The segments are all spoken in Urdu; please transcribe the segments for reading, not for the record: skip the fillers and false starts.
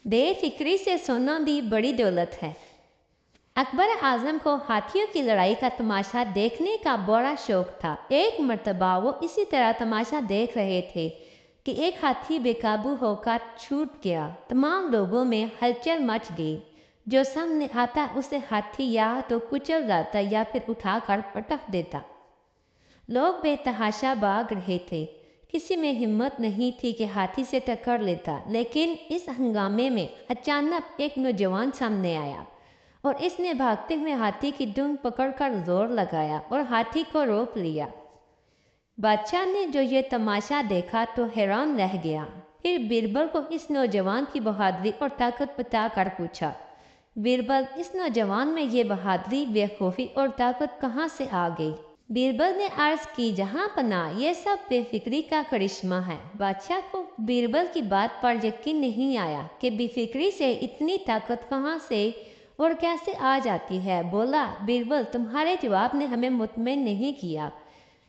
بے فکری سے سونا بھی بڑی دولت ہے۔ اکبر اعظم کو ہاتھیوں کی لڑائی کا تماشا دیکھنے کا بڑا شوق تھا۔ ایک مرتبہ وہ اسی طرح تماشا دیکھ رہے تھے کہ ایک ہاتھی بے قابو ہو کر چھوٹ گیا۔ تمام لوگوں میں ہلچل مچ گئی۔ جو سامنے آتا اسے ہاتھی یا تو کچل جاتا یا پھر اٹھا کر پٹک دیتا۔ لوگ بے تحاشا بھاگ رہے تھے۔ کسی میں ہمت نہیں تھی کہ ہاتھی سے ٹکر لیتا، لیکن اس ہنگامے میں اچانک ایک نوجوان سامنے آیا اور اس نے بھاگتے ہوئے ہاتھی کی دم پکڑ کر زور لگایا اور ہاتھی کو روک لیا۔ بادشاہ نے جو یہ تماشا دیکھا تو حیران رہ گیا۔ پھر بیربل کو اس نوجوان کی بہادری اور طاقت بتا کر پوچھا، بیربل، اس نوجوان میں یہ بہادری، بے خوفی اور طاقت کہاں سے آ گئی؟ بیربل نے عرض کی، جہاں پناہ، یہ سب بے فکری کا کرشمہ ہے۔ بادشاہ کو بیربل کی بات پر یقین نہیں آیا کہ بے فکری سے اتنی طاقت کہاں سے اور کیسے آ جاتی ہے۔ بولا، بیربل، تمہارے جواب نے ہمیں مطمئن نہیں کیا۔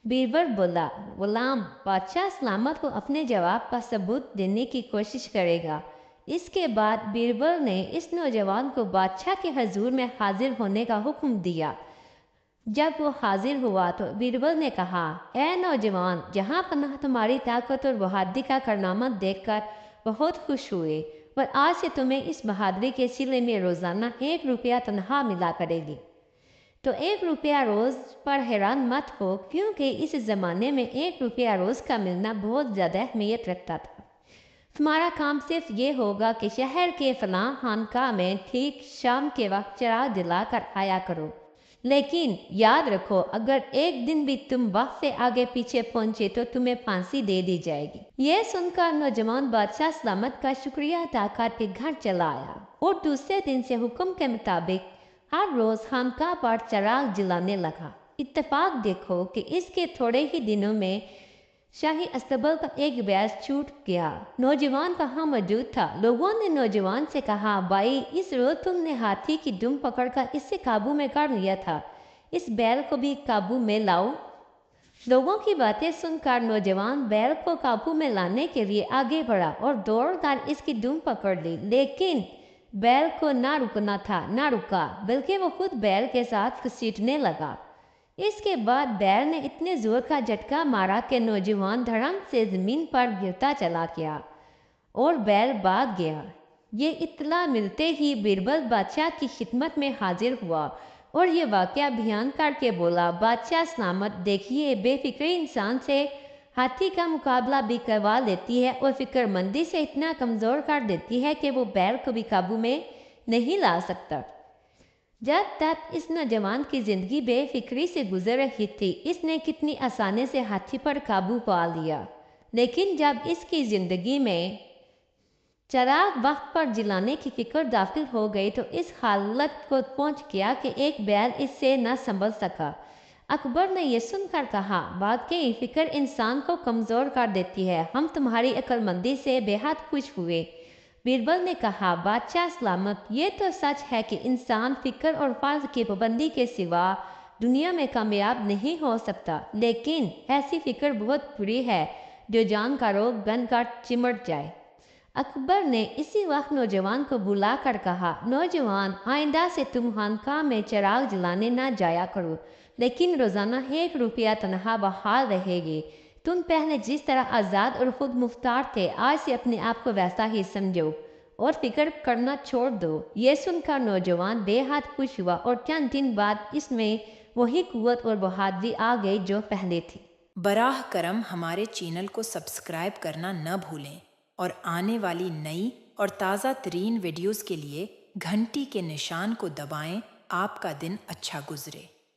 بیربل بولا، غلام، بادشاہ سلامت کو اپنے جواب کا ثبوت دینے کی کوشش کرے گا۔ اس کے بعد بیربل نے اس نوجوان کو بادشاہ کے حضور میں حاضر ہونے کا حکم دیا۔ جب وہ حاضر ہوا تو بیربل نے کہا، اے نوجوان، جہاں پناہ، تمہاری طاقت اور بہادری کا کارنامہ دیکھ کر بہت خوش ہوئے اور آج سے تمہیں اس بہادری کے صلے میں روزانہ 1 روپیہ تنخواہ ملا کرے گی۔ تو 1 روپیہ روز پر حیران مت ہو، کیونکہ اس زمانے میں 1 روپیہ روز کا ملنا بہت زیادہ اہمیت رکھتا تھا۔ تمہارا کام صرف یہ ہوگا کہ شہر کے فلاں خانقاہ میں ٹھیک شام کے وقت چراغ جلا کر آیا کرو، لیکن یاد رکھو، اگر ایک دن بھی تم وقت سے آگے پیچھے پہنچے تو تمہیں پھانسی دے دی جائے گی۔ یہ سن کر نوجوان بادشاہ سلامت کا شکریہ ادا کر کے گھر چلا آیا اور دوسرے دن سے حکم کے مطابق ہر روز خانقاہ پر چراغ جلانے لگا۔ اتفاق دیکھو کہ اس کے تھوڑے ہی دنوں میں شاہی استبل کا ایک بیل چھوٹ گیا۔ نوجوان کہاں موجود تھا؟ لوگوں نے نوجوان سے کہا، بھائی، اس روز تم نے ہاتھی کی دم پکڑ کر اس سے قابو میں کر لیا تھا، اس بیل کو بھی قابو میں لاؤ۔ لوگوں کی باتیں سن کر نوجوان بیل کو قابو میں لانے کے لیے آگے بڑھا اور دوڑ کر اس کی دم پکڑ لی، لیکن بیل کو نہ رکنا تھا، نہ رکا، بلکہ وہ خود بیل کے ساتھ گھسیٹنے لگا۔ اس کے بعد بیل نے اتنے زور کا جھٹکا مارا کہ نوجوان دھڑام سے زمین پر گرتا چلا گیا اور بیل بھاگ گیا۔ یہ اطلاع ملتے ہی بیربل بادشاہ کی خدمت میں حاضر ہوا اور یہ واقعہ بیان کر کے بولا، بادشاہ سلامت، دیکھیے، بے فکری انسان سے ہاتھی کا مقابلہ بھی کروا لیتی ہے اور فکر مندی سے اتنا کمزور کر دیتی ہے کہ وہ بیل کو بھی قابو میں نہیں لا سکتا۔ جب تک اس نوجوان کی زندگی بے فکری سے گزر رہی تھی، اس نے کتنی آسانی سے ہاتھی پر قابو پا لیا، لیکن جب اس کی زندگی میں چراغ وقت پر جلانے کی فکر داخل ہو گئی تو اس حالت کو پہنچ گیا کہ ایک بیل اس سے نہ سنبھل سکا۔ اکبر نے یہ سن کر کہا، واقعی فکر انسان کو کمزور کر دیتی ہے، ہم تمہاری عقل مندی سے بے حد خوش ہوئے۔ بیربل نے کہا، بادشاہ سلامت، یہ تو سچ ہے کہ انسان فکر اور فرض کی پابندی کے سوا دنیا میں کامیاب نہیں ہو سکتا، لیکن ایسی فکر بہت بری ہے جو جان کا روگ بن کر چمٹ جائے۔ اکبر نے اسی وقت نوجوان کو بلا کر کہا، نوجوان، آئندہ سے تم خانقاہ میں چراغ جلانے نہ جایا کرو، لیکن روزانہ 1 روپیہ تنخواہ بحال رہے گی۔ تم پہلے جس طرح آزاد اور خود مختار تھے، آج سے اپنے آپ کو ویسا ہی سمجھو اور فکر کرنا چھوڑ دو۔ یہ سن کر نوجوان بے حد خوش ہوا اور چند دن بعد اس میں وہی قوت اور بہادری آ گئی جو پہلے تھی۔ براہ کرم ہمارے چینل کو سبسکرائب کرنا نہ بھولیں اور آنے والی نئی اور تازہ ترین ویڈیوز کے لیے گھنٹی کے نشان کو دبائیں۔ آپ کا دن اچھا گزرے۔